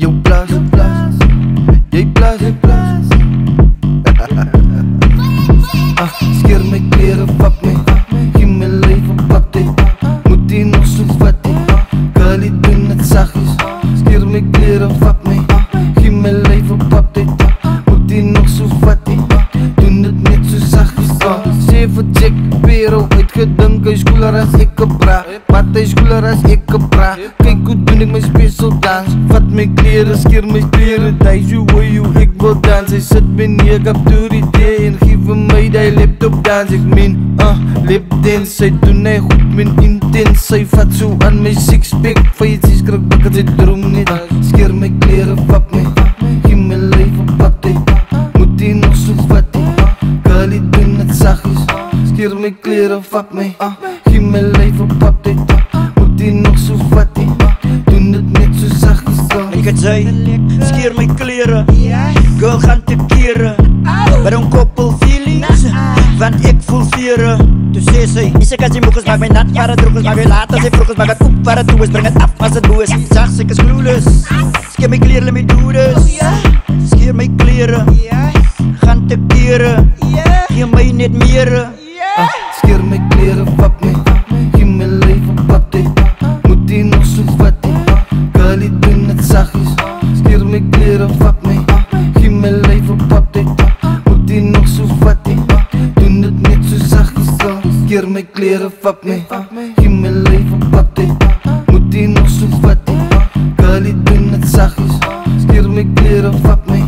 Jou blaas, jy blaas. Skeer my kleren, vat my, gee my leven pap die. Moet die nog so vat die, Kali doen het zachtjes. Skeer my kleren, vat my, gee my leven pap die. Moet die nog so vat die, doen het net so zachtjes. 7 check, pero uitgedink, hy skoeler as ek gebra. Wat hy skoeler as ek gebra. Kyk hoe doen ek my special dans. Vat my kleren, skeer my kleren, die so hoe ek wil dans. Hy sit my neer op door die day en geef my die laptop dans. Ek meen, lapdance, hy doen hy goed, mijn intens. Hy vat so aan my six-pack, feitjes krik bakkers, hy droom net. Skeer my kleren, vat my, gee my leven pap die. Moet die nog so vat die, Kali doen het zachtjes. Skeer my kleren, vat my, gee my leven pap die. Moet die nog so vat die, doen het net so zachtjes. Ek het sê, skeer my kleren, girl gaan te keren. Maar dan koppel feelings, want ek voel vere. Toe sê sy, is ek as die moekers, maak my nat, waar het droog is, maak my laat as die vroeg is, maak het op, waar het toe is, bring het af as het boos. Zacht, ek is clueless, skeer my kleren, let my do this. Skeer my kleren, gaan te keren, gee my net mere. Skeer my kleren, vat my, gee my leven pap die. Moet die nog so vat die, Kali doen het zachtjes. Skeer my kleren, vat my, gee my leven pap die. Moet die nog so vat die, doen het net so zachtjes. Skeer my kleren, vat my, gee my leven pap die. Moet die nog so vat die, Kali doen het zachtjes. Skeer my kleren, vat my,